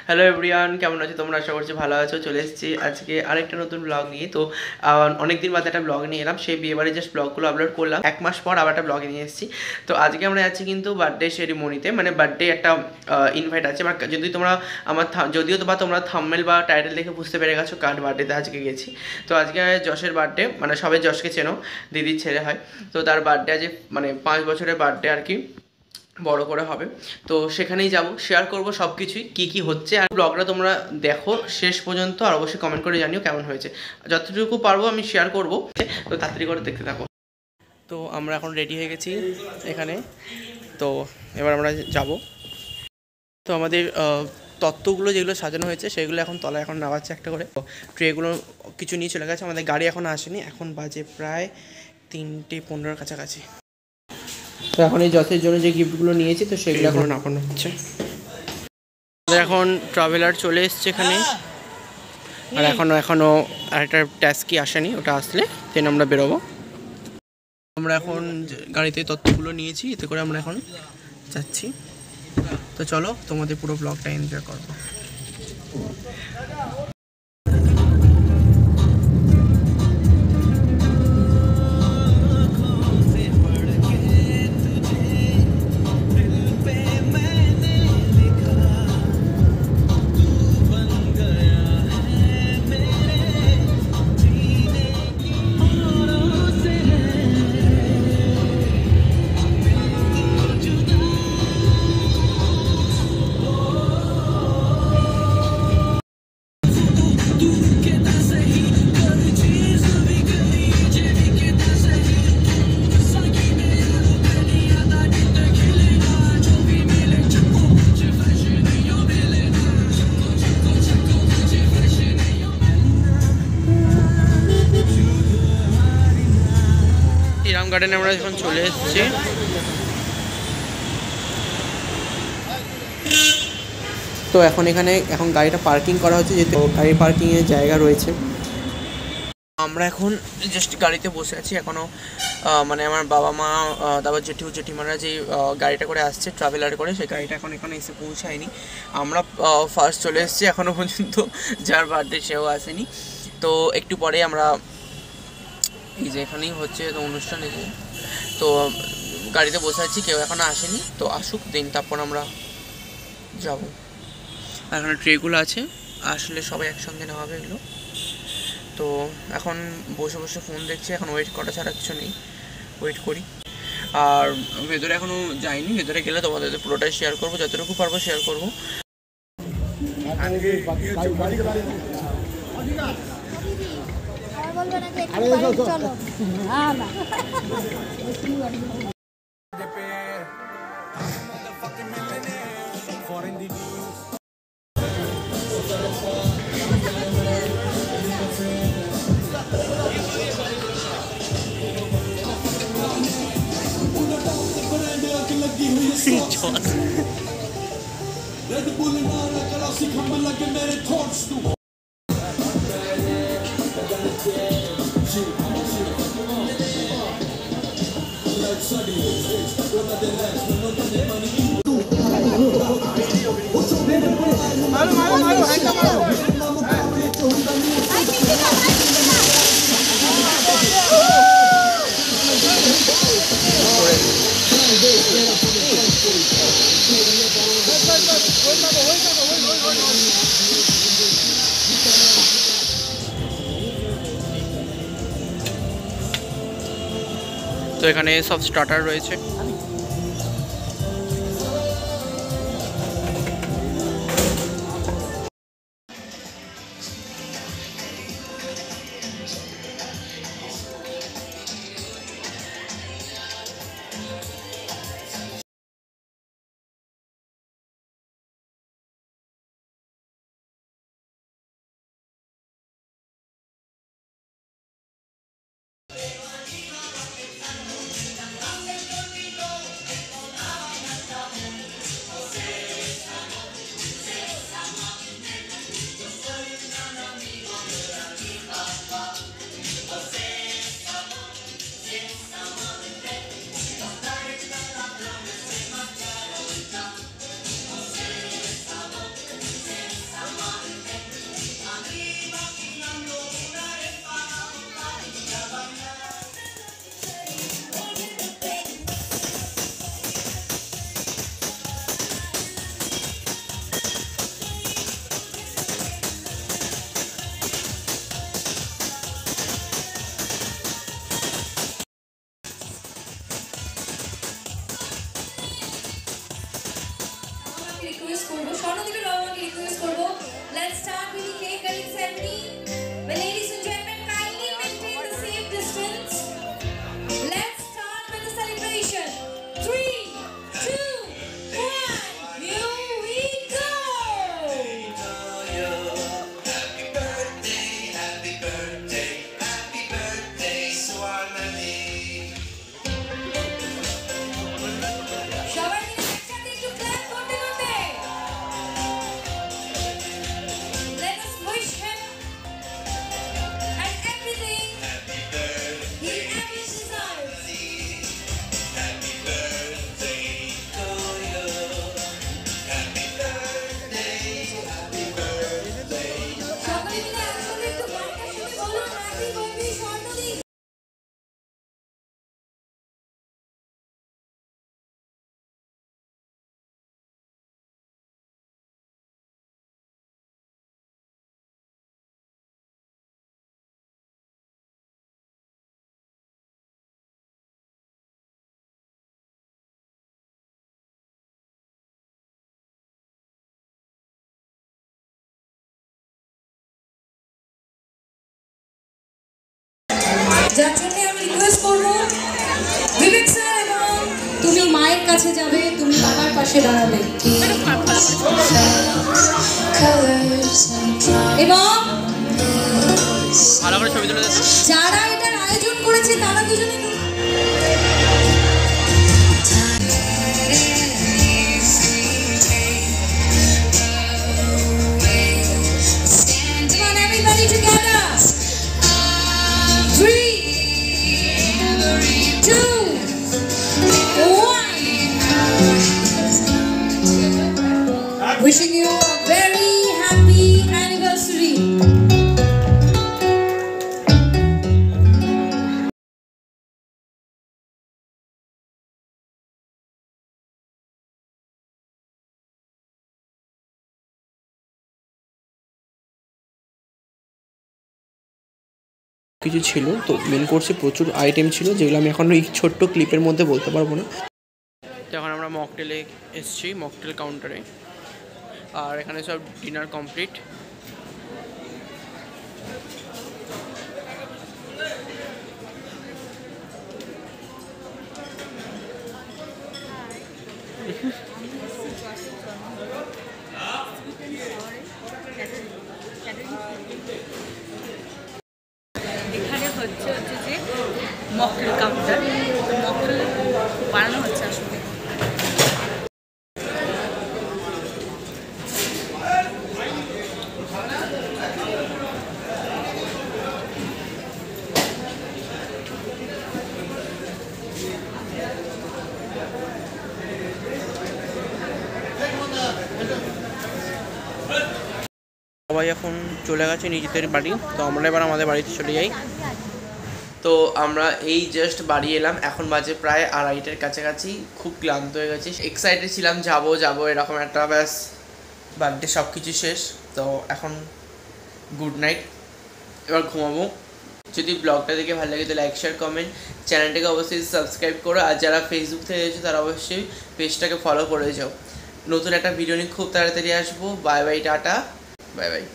Hello everyone, কেমন আছো তোমরা? আশা করছি ভালো আছো। চলে এসেছি আজকে আরেকটা নতুন ব্লগ নিয়ে। তো অনেকদিন বাদে একটা ব্লগ নিয়ে এলাম। সেই বিয়েবাড়ির জাস্ট ব্লগগুলো আপলোড করলাম, 1 মাস পর আবার একটা ব্লগে নিয়ে এসেছি। তো আজকে আমরা যাচ্ছি কিন্তু বার্থডে সেরিমনিতে, মানে বার্থডে একটা ইনভাইট আছে। বা যদি তোমরা যদিও বা তোমরা থাম্বনেল বা টাইটেল দেখে বুঝতে পেরে গেছো কার বার্থডেতে আজকে গেছি। তো আজকে যশের বার্থডে, মানে সবাই যশকে চেনো, দিদির ছেলে হয়। তো তার বার্থডে আজকে, মানে 5 বছরের বার্থডে আর কি, বড় করে হবে। তো সেখানেই যাব, শেয়ার করব সব কিছুই কী কী হচ্ছে। আর ব্লগটা তোমরা দেখো শেষ পর্যন্ত, আর অবশ্যই কমেন্ট করে জানিও কেমন হয়েছে। যতটুকু পারবো আমি শেয়ার করব, তো তাড়াতাড়ি করে দেখতে থাকো। তো আমরা এখন রেডি হয়ে গেছি এখানে। তো এবার আমরা যাব। তো আমাদের তত্ত্বগুলো যেগুলো সাজানো হয়েছে সেগুলো এখন তলায় এখন নামাচ্ছে একটা করে। ট্রেগুলো কিছু নিয়ে চলে গেছে, আমাদের গাড়ি এখন আসেনি। এখন বাজে প্রায় 3:15 কাছাকাছি। তো এখন এই যথের জন্য যে গিফটগুলো নিয়েছি, তো সেগুলো এখন নামানো হচ্ছে। আমাদের এখন ট্রাভেলার চলে এসছে এখানে। আর এখনও আরেকটা ট্যাক্সি আসেনি, ওটা আসলে দেন আমরা বেরোবো। আমরা এখন গাড়িতে তথ্যগুলো নিয়েছি, এতে করে আমরা এখন যাচ্ছি। তো চলো তোমাদের পুরো ব্লগটা এনজয় করবো। শ্রীরাম গার্ডেনে আমরা এখন চলে এসেছি। তো এখন এখানে গাড়িটা পার্কিং করা হচ্ছে, যেহেতু গাড়ি পার্কিংয়ের জায়গা রয়েছে। আমরা এখন জাস্ট গাড়িতে বসে আছি এখনও। মানে আমার বাবা মা, তারপর জেঠিমারা যে গাড়িটা করে আসছে ট্রাভেলার করে, সেই গাড়িটা এখন এখানে এসে পৌঁছায়নি। আমরা ফার্স্ট চলে এসেছি, এখনও পর্যন্ত যার বার্থডে সেও আসেনি। তো একটু পরে আমরা, এই যে এখানেই হচ্ছে তো অনুষ্ঠান, এই যে তো গাড়িতে বসে আছি, কেউ এখনও আসেনি। তো আসুক দিন, তারপর আমরা যাব। আর এখানে ট্রেগুলো আছে, আসলে সবাই একসঙ্গে নেওয়া হবে এগুলো। তো এখন বসে বসে ফোন দেখছি, এখন ওয়েট করা ছাড়া কিছু নেই, ওয়েট করি। আর ভেতরে এখনও যাইনি, ভেতরে গেলে তোমাদের পুরোটাই শেয়ার করবো, যতটুকু পারবো শেয়ার করবো। তো এখানে সব স্টার্টার রয়েছে। যার জন্য আমি রিকোয়েস্ট করব বিবেক স্যার, এবং তুমি মায়ের কাছে যাবে, তুমি বাবার পাশে দাঁড়াবে, এবং ভালো করে ছবি তুলে যারা এটার আয়োজন করেছে তারা দুজনে wishing you a very happy anniversary. কিছু ছিল তো মেন কোর্সে প্রচুর আইটেম ছিল যেগুলো আমি এখন এই ছোট্ট ক্লিপের মধ্যে বলতে পারবো না। তো এখন আমরা মকটেলে এসেছি, মকটেল কাউন্টারে, আর এখানে সব ডিনার কমপ্লিট। এখানে হচ্ছে যে মকটেল কাউন্টার, মকটেল বানানো হচ্ছে আসলে। সবাই এখন চলে গেছে নিজেদের বাড়ি, তো আমরা এবার আমাদের বাড়িতে চলে যাই। তো আমরা এই জাস্ট বাড়ি এলাম, এখন বাজে প্রায় 2:30-এর কাছাকাছি। খুব ক্লান্ত হয়ে গেছি, এক্সাইটেড ছিলাম যাবো এরকম একটা, ব্যাস বার্থডে সব কিছু শেষ। তো এখন গুড নাইট, এবার ঘুমাবো। যদি ব্লগটা দেখে ভালো লাগে তো লাইক শেয়ার কমেন্ট, চ্যানেলটাকে অবশ্যই সাবস্ক্রাইব করো, আর যারা ফেসবুক থেকে এসেছো তারা অবশ্যই পেজটাকে ফলো করে যাও। নতুন একটা ভিডিও নিয়ে খুব তাড়াতাড়ি আসবো। Bye bye, tata, bye bye.